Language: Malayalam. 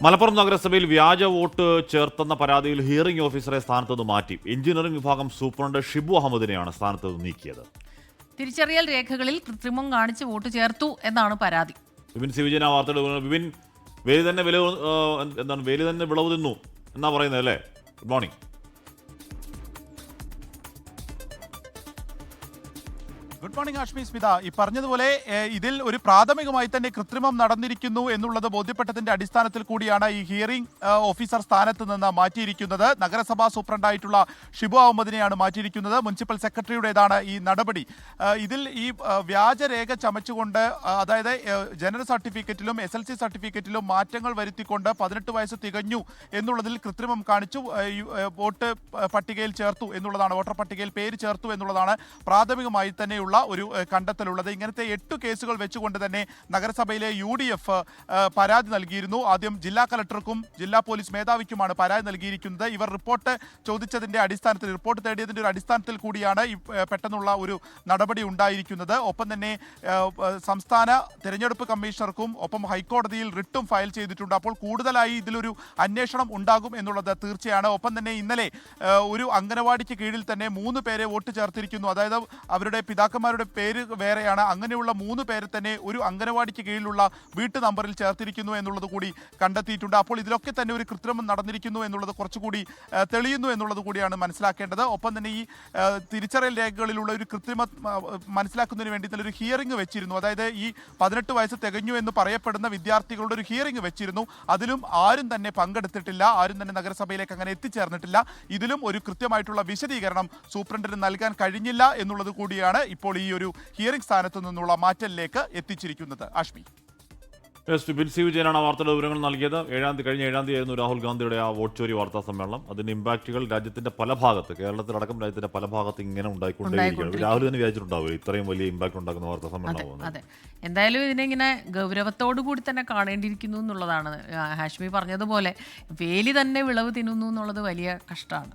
മലപ്പുറം നഗരസഭയിൽ വ്യാജ വോട്ട് ചേർത്തെന്ന പരാതിയിൽ ഹിയറിംഗ് ഓഫീസറെ സ്ഥാനത്തുനിന്ന് മാറ്റി. എഞ്ചിനീയറിംഗ് വിഭാഗം സൂപ്രണ്ട് ഷിബു അഹമ്മദിനെയാണ് സ്ഥാനത്തുനിന്ന് നീക്കിയത്. തിരിച്ചറിയൽ രേഖകളിൽ കൃത്രിമം കാണിച്ച് വോട്ട് ചേർത്തു എന്നാണ് പരാതി. വിപിൻ സി വിജയൻ ആ വാർത്തയുടെ വിപിൻ, വേലി തന്നെ വിളവ് തിന്നു എന്നാ പറയുന്നത് അല്ലേ? Good morning. Good morning Ashmi Smitha. ഈ പറഞ്ഞതുപോലെ ഇതിൽ ഒരു പ്രാഥമികമായി തന്നെ കൃത്രിമം നടന്നിരിക്കുന്നു എന്നുള്ളത് ബോധ്യപ്പെട്ടതിന്റെ അടിസ്ഥാനത്തിൽ കൂടിയാണ് ഈ ഹിയറിംഗ് ഓഫീസർ സ്ഥാനത്ത് നിന്ന് മാറ്റിയിരിക്കുന്നത്. നഗരസഭാ സൂപ്രണ്ടായിട്ടുള്ള ഷിബു അഹമ്മദിനെയാണ് മാറ്റിയിരിക്കുന്നത്. മുനിസിപ്പൽ സെക്രട്ടറിയുടേതാണ് ഈ നടപടി. ഇതിൽ ഈ വ്യാജരേഖ ചമച്ചുകൊണ്ട്, അതായത് ജനന സർട്ടിഫിക്കറ്റിലും SLC സർട്ടിഫിക്കറ്റിലും മാറ്റങ്ങൾ വരുത്തിക്കൊണ്ട് 18 വയസ്സ് തികഞ്ഞു എന്നുള്ളതിൽ കൃത്രിമം കാണിച്ചു വോട്ട് പട്ടികയിൽ ചേർത്തു എന്നുള്ളതാണ്, വോട്ടർ പട്ടികയിൽ പേര് ചേർത്തു എന്നുള്ളതാണ് പ്രാഥമികമായി തന്നെയുള്ള ഒരു കണ്ടെത്തലുള്ളത്. ഇങ്ങനത്തെ 8 കേസുകൾ വെച്ചുകൊണ്ട് തന്നെ നഗരസഭയിലെ UDF പരാതി നൽകിയിരുന്നു. ആദ്യം ജില്ലാ കളക്ടർക്കും ജില്ലാ പോലീസ് മേധാവിക്കുമാണ് പരാതി നൽകിയിരിക്കുന്നത്. ഇവർ റിപ്പോർട്ട് ചോദിച്ചതിന്റെ അടിസ്ഥാനത്തിൽ, റിപ്പോർട്ട് തേടിയതിന്റെ ഒരു അടിസ്ഥാനത്തിൽ കൂടിയാണ് ഈ പെട്ടെന്നുള്ള ഒരു നടപടി ഉണ്ടായിരിക്കുന്നത്. ഒപ്പം തന്നെ സംസ്ഥാന തെരഞ്ഞെടുപ്പ് കമ്മീഷണർക്കും ഒപ്പം ഹൈക്കോടതിയിൽ റിട്ടും ഫയൽ ചെയ്തിട്ടുണ്ട്. അപ്പോൾ കൂടുതലായി ഇതിലൊരു അന്വേഷണം ഉണ്ടാകും എന്നുള്ളത് തീർച്ചയാണ്. ഒപ്പം തന്നെ ഇന്നലെ ഒരു അംഗനവാടിക്ക് കീഴിൽ തന്നെ 3 പേരെ വോട്ട് ചേർത്തിരിക്കുന്നു. അതായത് അവരുടെ പിതാക്കന്മാരുടെ പേര് വേറെയാണ്. അങ്ങനെയുള്ള 3 പേരെ തന്നെ ഒരു അംഗനവാടിക്ക് കീഴിലുള്ള വീട്ടു നമ്പറിൽ ചേർത്തിരിക്കുന്നു എന്നുള്ളത് കൂടി കണ്ടെത്തിയിട്ടുണ്ട്. അപ്പോൾ ഇതിലൊക്കെ തന്നെ ഒരു കൃത്രിമം നടന്നിരിക്കുന്നു എന്നുള്ളത് കുറച്ചുകൂടി തെളിയുന്നു എന്നുള്ളത് കൂടിയാണ് മനസ്സിലാക്കേണ്ടത്. ഒപ്പം തന്നെ ഈ തിരിച്ചറിയൽ രേഖകളിലുള്ള ഒരു കൃത്രിമം മനസ്സിലാക്കുന്നതിന് വേണ്ടി തന്നെ ഒരു ഹിയറിംഗ് വെച്ചിരുന്നു. അതായത് ഈ 18 വയസ്സ് തികഞ്ഞു എന്ന് പറയപ്പെടുന്ന വിദ്യാർത്ഥികളുടെ ഒരു ഹിയറിംഗ് വെച്ചിരുന്നു. അതിലും ആരും തന്നെ പങ്കെടുത്തിട്ടില്ല, ആരും തന്നെ നഗരസഭയിലേക്ക് അങ്ങനെ എത്തിച്ചേർന്നിട്ടില്ല. ഇതിലും ഒരു കൃത്യമായിട്ടുള്ള വിശദീകരണം സൂപ്രണ്ടിന് നൽകാൻ കഴിഞ്ഞില്ല എന്നുള്ളത് കൂടിയാണ് ഇപ്പോൾ ഈ ഒരു ഹിയറിംഗ് സ്ഥാനത്തു നിന്നുള്ള മാറ്റലിലേക്ക് എത്തിച്ചിരിക്കുന്നത്. ആഷ്മി, വിപിൻ സി വിജയനാണ് വാർത്തയുടെ വിവരങ്ങൾ നൽകിയത്. കഴിഞ്ഞ 7-ാം തീയതി ആയിരുന്നു രാഹുൽ ഗാന്ധിയുടെ ആ വോട്ട് ചോരി വാർത്താ സമ്മേളനം. അതിന്റെ ഇമ്പാക്റ്റുകൾ രാജ്യത്തിന്റെ പല ഭാഗത്ത്, കേരളത്തിലടക്കം രാജ്യത്തിന്റെ പല ഭാഗത്ത് ഇങ്ങനെ ഉണ്ടായിക്കൊണ്ടേയിരിക്കുകയാണ്. രാഹുൽ തന്നെ വിചാരിച്ചിട്ടുണ്ടാവില്ല ഇത്രയും വലിയ ഇമ്പാക്ട് ഉണ്ടാക്കുന്ന വാർത്താ സമ്മേളനം. അതെ, എന്തായാലും ഇതിനെങ്ങനെ ഗൗരവത്തോടു കൂടി തന്നെ കാണേണ്ടിയിരിക്കുന്നു എന്നുള്ളതാണ്. ഹാഷ്മി പറഞ്ഞതുപോലെ വേലി തന്നെ വിളവ് തിന്നുന്നു എന്നുള്ളത് വലിയ കഷ്ടമാണ്.